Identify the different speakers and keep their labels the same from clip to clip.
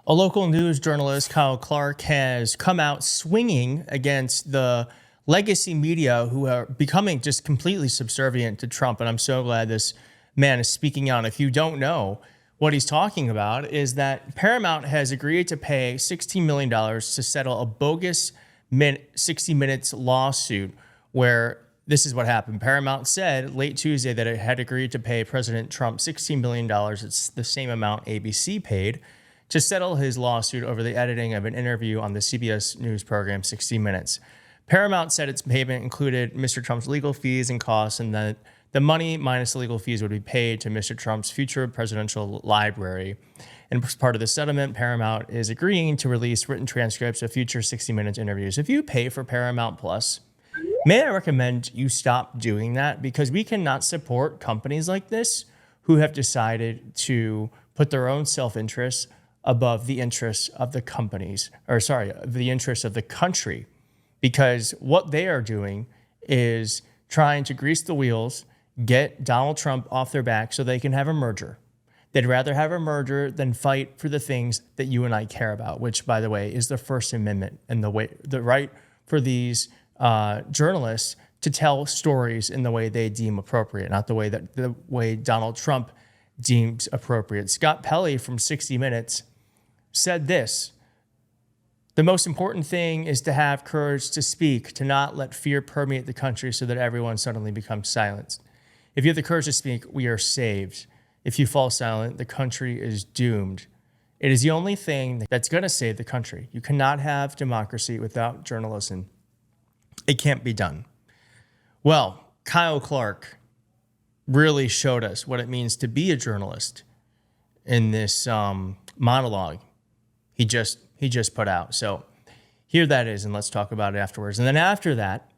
Speaker 1: A local news journalist, Kyle Clark, has come out swinging against the legacy media who are becoming just completely subservient to Trump. And I'm so glad this man is speaking out. If you don't know, what he's talking about is that Paramount has agreed to pay $16 million to settle a bogus 60 Minutes lawsuit where this is what happened. Paramount said late Tuesday that it had agreed to pay President Trump $16 million. It's the same amount ABC paid to settle his lawsuit over the editing of an interview on the CBS news program 60 Minutes. Paramount said its payment included Mr. Trump's legal fees and costs, and that the money minus the legal fees would be paid to Mr. Trump's future presidential library. And as part of the settlement, Paramount is agreeing to release written transcripts of future 60 Minutes interviews. If you pay for Paramount Plus, may I recommend you stop doing that, because we cannot support companies like this who have decided to put their own self-interest above the interests of the companies, the interests of the country, because what they are doing is trying to grease the wheels, get Donald Trump off their back so they can have a merger. They'd rather have a merger than fight for the things that you and I care about, which, by the way, is the First Amendment and the right for these journalists to tell stories in the way they deem appropriate, not the way Donald Trump deems appropriate. Scott Pelley from 60 Minutes said this: the most important thing is to have courage to speak, to not let fear permeate the country so that everyone suddenly becomes silenced. If you have the courage to speak, we are saved. If you fall silent, the country is doomed. It is the only thing that's going to save the country. You cannot have democracy without journalism. It can't be done. Well, Kyle Clark really showed us what it means to be a journalist in this monologue he just put out. So here that is, and let's talk about it afterwards. And then after that,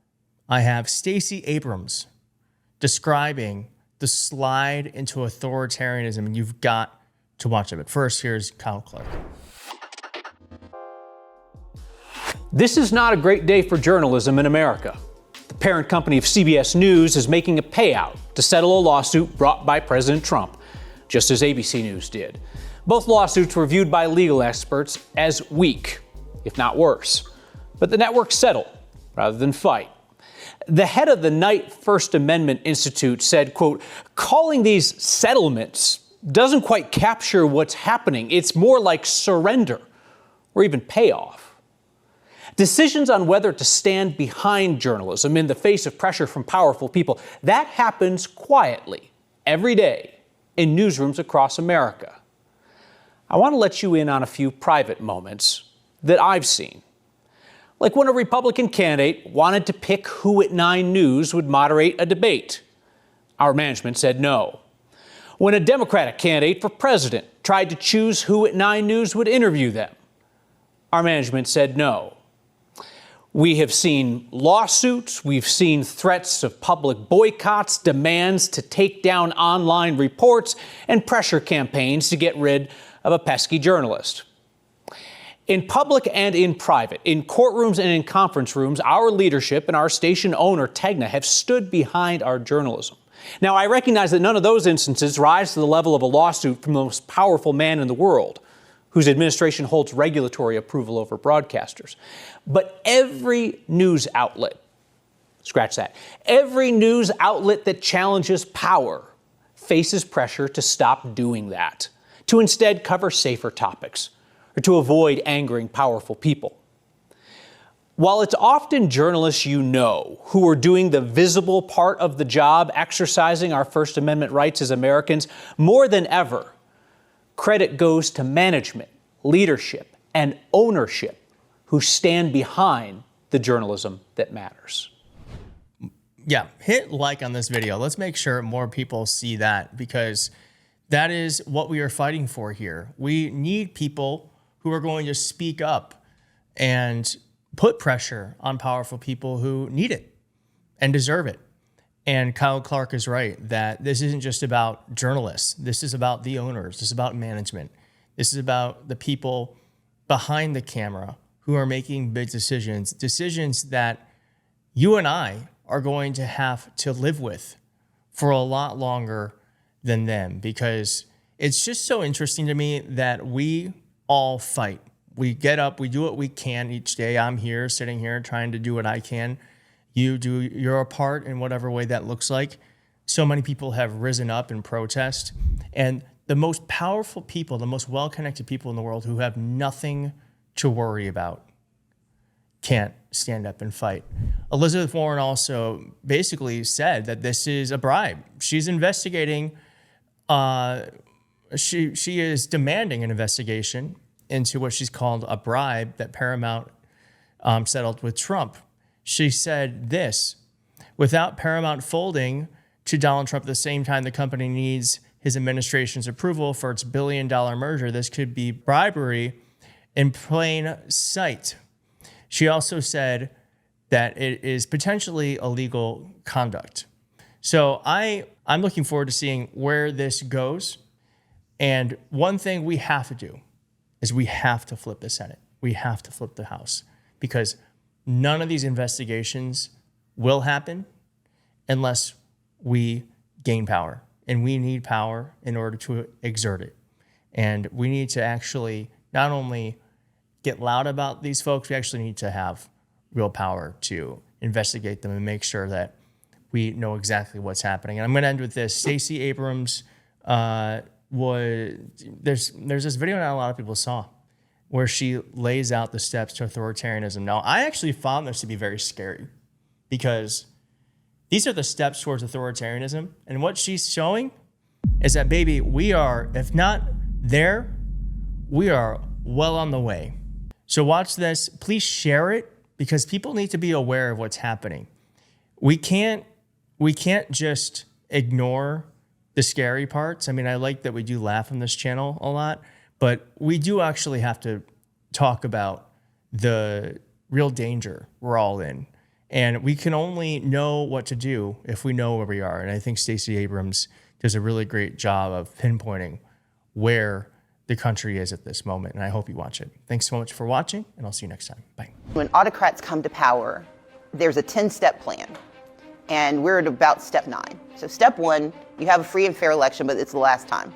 Speaker 1: I have Stacey Abrams describing the slide into authoritarianism, and you've got to watch it. But first, here's Kyle Clark.
Speaker 2: This is not a great day for journalism in America. The parent company of CBS News is making a payout to settle a lawsuit brought by President Trump, just as ABC News did. Both lawsuits were viewed by legal experts as weak, if not worse. But the network settled rather than fight. The head of the Knight First Amendment Institute said, quote, "Calling these settlements doesn't quite capture what's happening. It's more like surrender or even payoff." Decisions on whether to stand behind journalism in the face of pressure from powerful people, that happens quietly every day in newsrooms across America. I want to let you in on a few private moments that I've seen. Like when a Republican candidate wanted to pick who at 9 News would moderate a debate. Our management said no. When a Democratic candidate for president tried to choose who at 9 News would interview them. Our management said no. We have seen lawsuits, we've seen threats of public boycotts, demands to take down online reports, and pressure campaigns to get rid of a pesky journalist. In public and in private, in courtrooms and in conference rooms, our leadership and our station owner, Tegna, have stood behind our journalism. Now, I recognize that none of those instances rise to the level of a lawsuit from the most powerful man in the world, whose administration holds regulatory approval over broadcasters. But every news outlet, scratch that, every news outlet that challenges power faces pressure to stop doing that, to instead cover safer topics, or to avoid angering powerful people. While it's often journalists you know who are doing the visible part of the job, exercising our First Amendment rights as Americans, more than ever, credit goes to management, leadership, and ownership who stand behind the journalism that matters.
Speaker 1: Yeah, hit like on this video. Let's make sure more people see that, because that is what we are fighting for here. We need people who are going to speak up and put pressure on powerful people who need it and deserve it. And Kyle Clark is right that this isn't just about journalists. This is about the owners. This is about management. This is about the people behind the camera who are making big decisions that you and I are going to have to live with for a lot longer than them, because it's just so interesting to me that we all fight. We get up, we do what we can each day. I'm here, sitting here, trying to do what I can. You do your part in whatever way that looks like. So many people have risen up in protest. And the most powerful people, the most well-connected people in the world who have nothing to worry about can't stand up and fight. Elizabeth Warren also basically said that this is a bribe. She's investigating, she is demanding an investigation into what she's called a bribe that Paramount settled with Trump. She said this: without Paramount folding to Donald Trump at the same time the company needs his administration's approval for its billion-dollar merger, this could be bribery in plain sight. She also said that it is potentially illegal conduct. So I'm looking forward to seeing where this goes. And one thing we have to do is we have to flip the Senate. We have to flip the House, because none of these investigations will happen unless we gain power. And we need power in order to exert it. And we need to actually not only get loud about these folks, we actually need to have real power to investigate them and make sure that we know exactly what's happening. And I'm going to end with this. Stacey Abrams there's this video that a lot of people saw where she lays out the steps to authoritarianism. Now, I actually found this to be very scary, because these are the steps towards authoritarianism. And what she's showing is that, baby, we are, if not there, we are well on the way. So watch this. Please share it, because people need to be aware of what's happening. We can't just ignore the scary parts. I mean, I like that we do laugh on this channel a lot, but we do actually have to talk about the real danger we're all in. And we can only know what to do if we know where we are. And I think Stacey Abrams does a really great job of pinpointing where the country is at this moment. And I hope you watch it. Thanks so much for watching, and I'll see you next time. Bye.
Speaker 3: When autocrats come to power, there's a 10-step plan. And we're at about step 9. So step 1, you have a free and fair election, but it's the last time.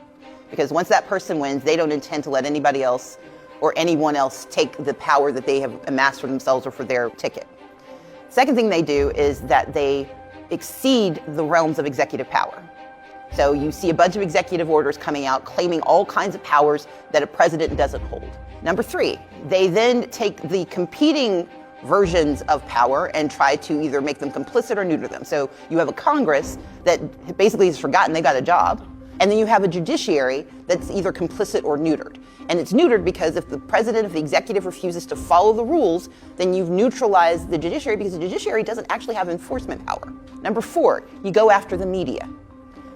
Speaker 3: Because once that person wins, they don't intend to let anybody else or anyone else take the power that they have amassed for themselves or for their ticket. Second thing they do is that they exceed the realms of executive power. So you see a bunch of executive orders coming out claiming all kinds of powers that a president doesn't hold. Number 3, they then take the competing versions of power and try to either make them complicit or neuter them. So you have a Congress that basically has forgotten they got a job, and then you have a judiciary that's either complicit or neutered. And it's neutered because if the president, if the executive refuses to follow the rules, then you've neutralized the judiciary, because the judiciary doesn't actually have enforcement power. Number 4, you go after the media.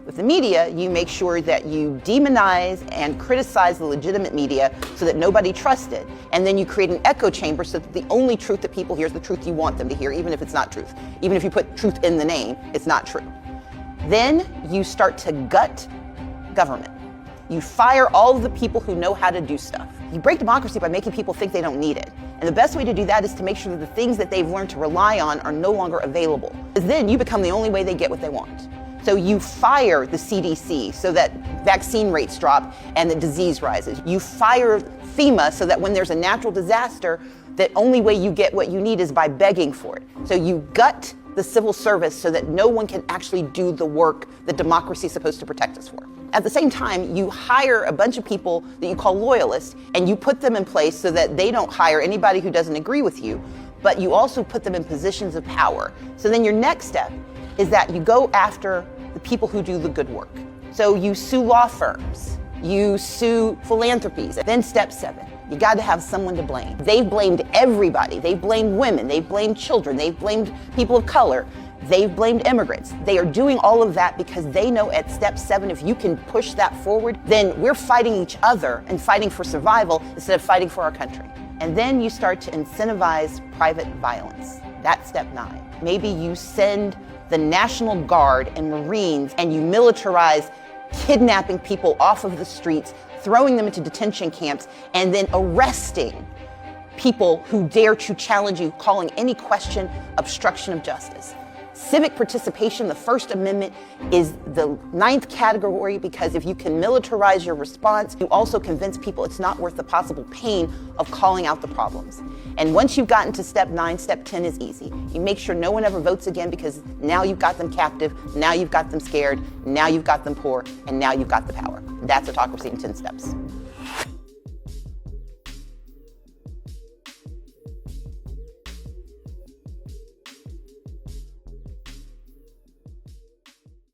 Speaker 3: With the media, you make sure that you demonize and criticize the legitimate media so that nobody trusts it. And then you create an echo chamber so that the only truth that people hear is the truth you want them to hear, even if it's not truth. Even if you put truth in the name, it's not true. Then you start to gut government. You fire all of the people who know how to do stuff. You break democracy by making people think they don't need it. And the best way to do that is to make sure that the things that they've learned to rely on are no longer available. Because then you become the only way they get what they want. So you fire the CDC so that vaccine rates drop and the disease rises. You fire FEMA so that when there's a natural disaster, the only way you get what you need is by begging for it. So you gut the civil service so that no one can actually do the work that democracy is supposed to protect us for. At the same time, you hire a bunch of people that you call loyalists, and you put them in place so that they don't hire anybody who doesn't agree with you, but you also put them in positions of power. So then your next step is that you go after the people who do the good work. So you sue law firms, you sue philanthropies. Then step 7, you got to have someone to blame. They've blamed everybody. They've blamed women, they've blamed children, they've blamed people of color, they've blamed immigrants. They are doing all of that because they know at step 7, if you can push that forward, then we're fighting each other and fighting for survival instead of fighting for our country. And then you start to incentivize private violence. That's step 9. Maybe you send the National Guard and Marines and you militarize kidnapping people off of the streets, throwing them into detention camps, and then arresting people who dare to challenge you, calling any question obstruction of justice. Civic participation, the First Amendment, is the 9th category, because if you can militarize your response, you also convince people it's not worth the possible pain of calling out the problems. And once you've gotten to step 9, step 10 is easy. You make sure no one ever votes again, because now you've got them captive, now you've got them scared, now you've got them poor, and now you've got the power. That's autocracy in 10 steps.